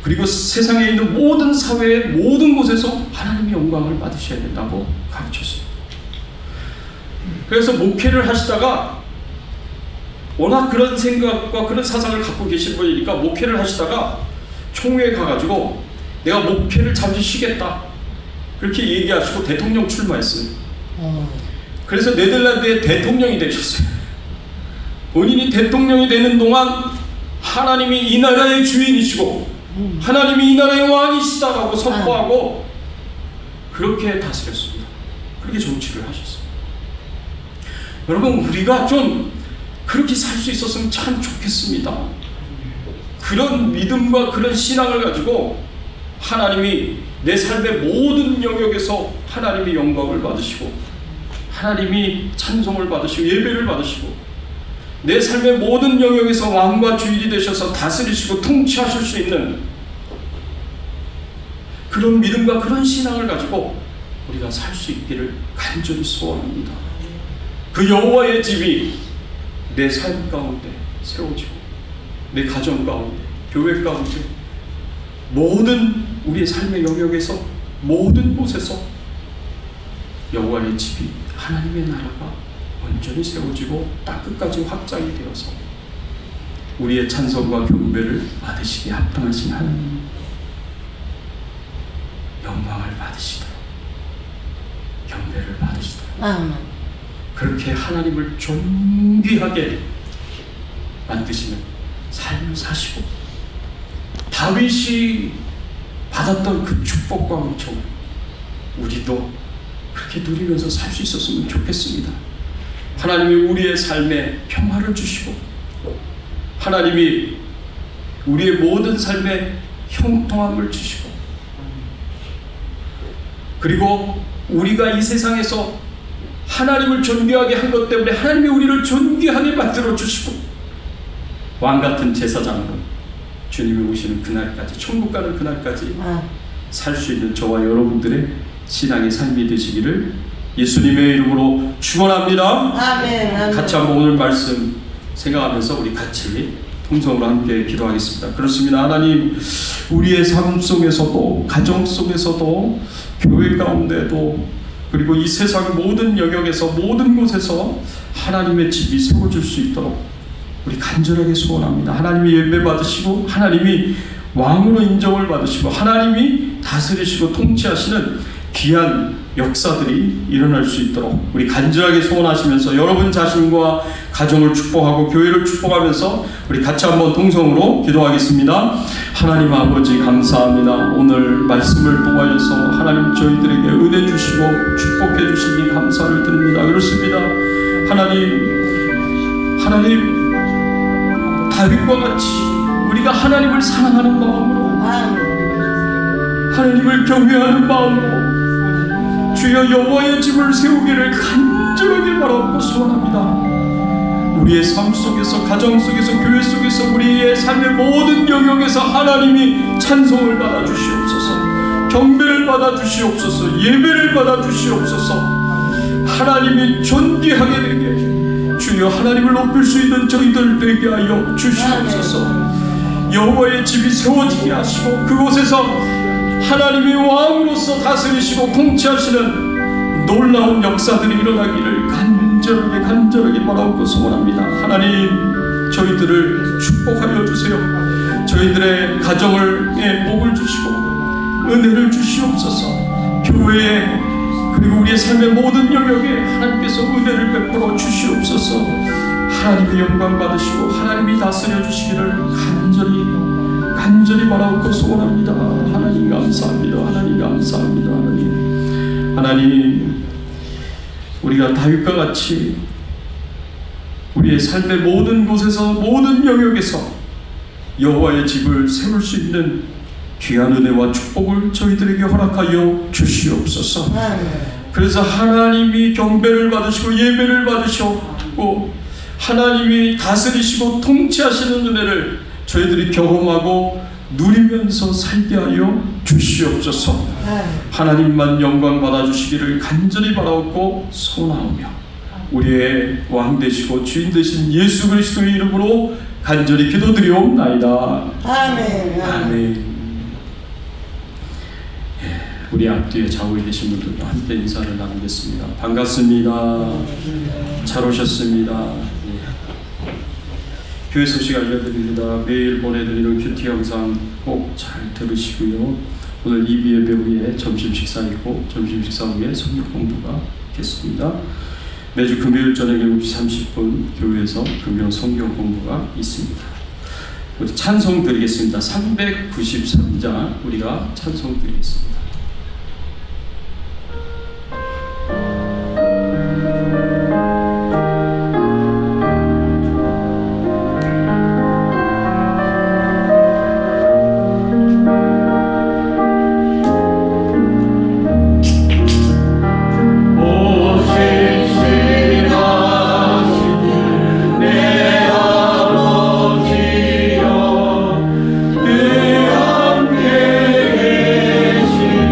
그리고 세상에 있는 모든 사회의 모든 곳에서 하나님의 영광을 받으셔야 된다고 가르쳤습니다. 그래서 목회를 하시다가 워낙 그런 생각과 그런 사상을 갖고 계신 분이니까 목회를 하시다가 총회에 가가지고 내가 목회를 잠시 쉬겠다 그렇게 얘기하시고 대통령 출마했어요. 그래서 네덜란드의 대통령이 되셨어요. 본인이 대통령이 되는 동안 하나님이 이 나라의 주인이시고 하나님이 이 나라의 왕이시다라고 선포하고 그렇게 다스렸습니다. 그렇게 정치를 하셨어요. 여러분, 우리가 좀 그렇게 살 수 있었으면 참 좋겠습니다. 그런 믿음과 그런 신앙을 가지고 하나님이 내 삶의 모든 영역에서 하나님이 영광을 받으시고 하나님이 찬송을 받으시고 예배를 받으시고 내 삶의 모든 영역에서 왕과 주인이 되셔서 다스리시고 통치하실 수 있는 그런 믿음과 그런 신앙을 가지고 우리가 살 수 있기를 간절히 소원합니다. 그 여호와의 집이 내 삶 가운데 세워지고 내 가정 가운데 교회 가운데 모든 우리의 삶의 영역에서 모든 곳에서 여호와의 집이 하나님의 나라가 온전히 세워지고 땅끝까지 확장이 되어서 우리의 찬송과 경배를 받으시기에 합당하신 하나님 영광을 받으시도록 경배를 받으시도록 그렇게 하나님을 존귀하게 만드시는 삶을 사시고 다윗이 받았던 그 축복과 은총을 우리도 그렇게 누리면서 살 수 있었으면 좋겠습니다. 하나님이 우리의 삶에 평화를 주시고 하나님이 우리의 모든 삶에 형통함을 주시고 그리고 우리가 이 세상에서 하나님을 존귀하게 한 것 때문에 하나님이 우리를 존귀하게 만들어 주시고 왕같은 제사장으로 주님이 오시는 그날까지 천국 가는 그날까지 살 수 있는 저와 여러분들의 신앙의 삶이 되시기를 예수님의 이름으로 축원합니다. 아멘. 같이 한번 오늘 말씀 생각하면서 우리 같이 통성으로 함께 기도하겠습니다. 그렇습니다. 하나님, 우리의 삶 속에서도 가정 속에서도 교회 가운데도 그리고 이 세상 모든 영역에서 모든 곳에서 하나님의 집이 세워질 수 있도록 우리 간절하게 소원합니다. 하나님이 예배 받으시고 하나님이 왕으로 인정을 받으시고 하나님이 다스리시고 통치하시는 귀한 역사들이 일어날 수 있도록 우리 간절하게 소원하시면서 여러분 자신과 가정을 축복하고 교회를 축복하면서 우리 같이 한번 통성으로 기도하겠습니다. 하나님 아버지 감사합니다. 오늘 말씀을 통하여서 하나님 저희들에게 은혜 주시고 축복해 주시니 감사를 드립니다. 그렇습니다. 하나님 다윗과 같이 우리가 하나님을 사랑하는 마음으로 하나님을 경외하는 마음으로 주여 여호와의 집을 세우기를 간절하게 바라고 소원합니다. 우리의 삶 속에서 가정 속에서 교회 속에서 우리의 삶의 모든 영역에서 하나님이 찬송을 받아 주시옵소서, 경배를 받아 주시옵소서, 예배를 받아 주시옵소서. 하나님이 존귀하게 되게 주여 하나님을 높일 수 있는 저희들 되게 하여 주시옵소서. 여호와의 집이 세워지게 하시고 그곳에서 하나님이 왕으로서 다스리시고 통치하시는 놀라운 역사들이 일어나기를 간절하게 바라고 소원합니다. 하나님 저희들을 축복하여 주세요. 저희들의 가정에 복을 주시고 은혜를 주시옵소서. 교회에 그리고 우리의 삶의 모든 영역에 하나님께서 은혜를 베풀어 주시옵소서. 하나님의 영광 받으시고 하나님이 다스려 주시기를 간절히 바라고 소원합니다. 하나님 감사합니다. 하나님 감사합니다. 하나님 우리가 다윗과 같이 우리의 삶의 모든 곳에서 모든 영역에서 여호와의 집을 세울 수 있는 귀한 은혜와 축복을 저희들에게 허락하여 주시옵소서. 그래서 하나님이 경배를 받으시고 예배를 받으시고 하나님이 다스리시고 통치하시는 은혜를 저희들이 경험하고 누리면서 살게 하여 주시옵소서. 하나님만 영광 받아주시기를 간절히 바라옵고 소원하오며 우리의 왕 되시고 주인 되신 예수 그리스도의 이름으로 간절히 기도드리옵나이다. 아멘. 아멘. 우리 앞뒤에 좌우에 계신 분들과 함께 인사를 나누겠습니다. 반갑습니다. 잘 오셨습니다. 교회 소식 알려드립니다. 매일 보내드리는 큐티 영상 꼭 잘 들으시고요. 오늘 이비 예배 후에 점심 식사 있고 점심 식사 후에 성경 공부가 있겠습니다. 매주 금요일 저녁 7시 30분 교회에서 금요 성경 공부가 있습니다. 우리 찬송 드리겠습니다. 393장 우리가 찬송 드리겠습니다. 그 함께 계신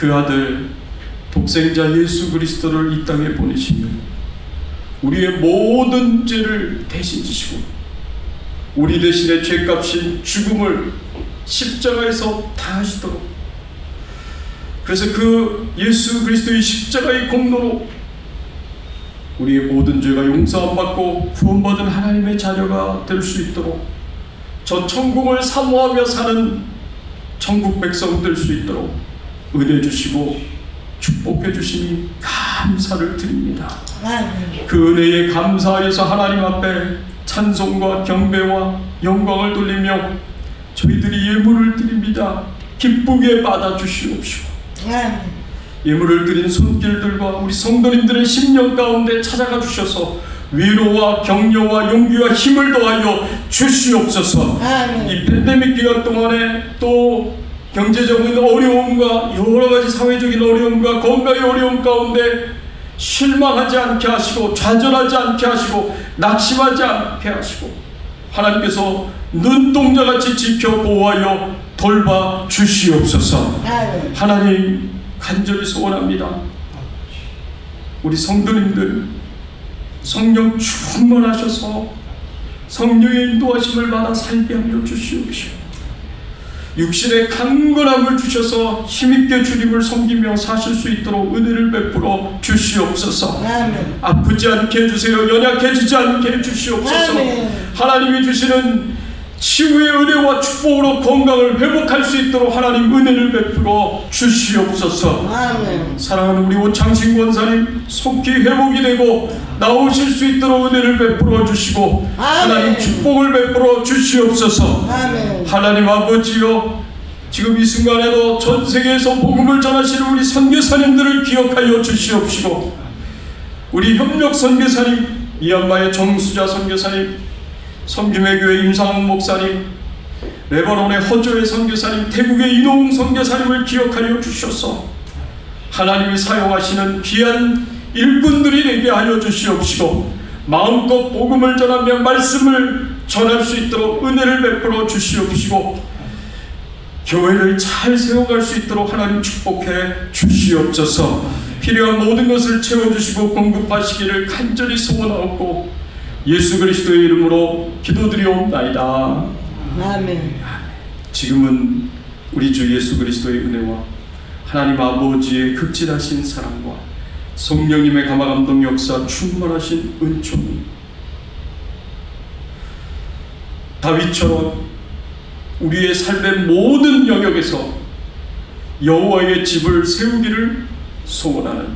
그 아들 독생자 예수 그리스도를 이 땅에 보내시며 우리의 모든 죄를 대신 지시고 우리 대신에 죄값인 죽음을 십자가에서 다하시도록, 그래서 그 예수 그리스도의 십자가의 공로로 우리의 모든 죄가 용서받고 구원받은 하나님의 자녀가 될 수 있도록, 저 천국을 사모하며 사는 천국 백성 될 수 있도록 은혜 주시고 축복해 주시니 감사를 드립니다. 그 은혜에 감사하여서 하나님 앞에 찬송과 경배와 영광을 돌리며 저희들이 예물을 드립니다. 기쁘게 받아주시옵시고 예물을 드린 손길들과 우리 성도님들의 심령 가운데 찾아가 주셔서 위로와 격려와 용기와 힘을 더하여 주시옵소서. 이 팬데믹 기간 동안에 또 경제적인 어려움과 여러가지 사회적인 어려움과 건강의 어려움 가운데 실망하지 않게 하시고 좌절하지 않게 하시고 낙심하지 않게 하시고 하나님께서 눈동자같이 지켜 보호하여 돌봐 주시옵소서. 하나님 간절히 소원합니다. 우리 성도님들 성령 충만하셔서 성령의 인도하심을 받아 살게 하여 주시옵시오. 육신의 강건함을 주셔서 힘있게 주님을 섬기며 사실 수 있도록 은혜를 베풀어 주시옵소서. 아프지 않게 해주세요. 연약해지지 않게 해주시옵소서. 하나님이 주시는 치유의 은혜와 축복으로 건강을 회복할 수 있도록 하나님 은혜를 베풀어 주시옵소서. 사랑하는 우리 오창신 권사님 속히 회복이 되고 나오실 수 있도록 은혜를 베풀어 주시고 하나님 축복을 베풀어 주시옵소서. 하나님 아버지여, 지금 이 순간에도 전 세계에서 복음을 전하시는 우리 선교사님들을 기억하여 주시옵시고, 우리 협력 선교사님, 미얀마의 정수자 선교사님, 섬김의 교회 임상훈 목사님, 레바논의 허조의 선교사님, 태국의 이노웅 선교사님을 기억하여 주셔서 하나님이 사용하시는 귀한 일꾼들이 되게 하여 주시옵시고, 마음껏 복음을 전하며 말씀을 전할 수 있도록 은혜를 베풀어 주시옵시고, 교회를 잘 세워갈 수 있도록 하나님 축복해 주시옵소서. 필요한 모든 것을 채워주시고 공급하시기를 간절히 소원하옵고 예수 그리스도의 이름으로 기도드리옵나이다. 아멘. 지금은 우리 주 예수 그리스도의 은혜와 하나님 아버지의 극진하신 사랑과 성령님의 감화감동 역사 충만하신 은총이 다윗처럼 우리의 삶의 모든 영역에서 여호와의 집을 세우기를 소원하는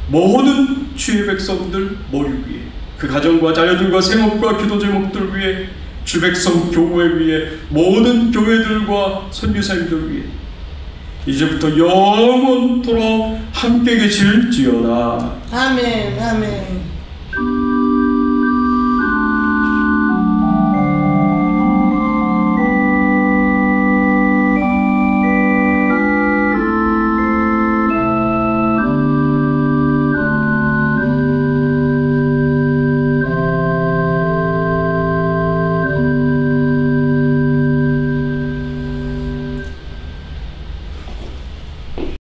모든 주의 백성들 머리 위에, 그 가정과 자녀들과 생업과 기도 제목들 위에, 주백성 교회 위에, 모든 교회들과 선교사님들 위에 이제부터 영원토록 함께 계실지어다. 아멘. 아멘.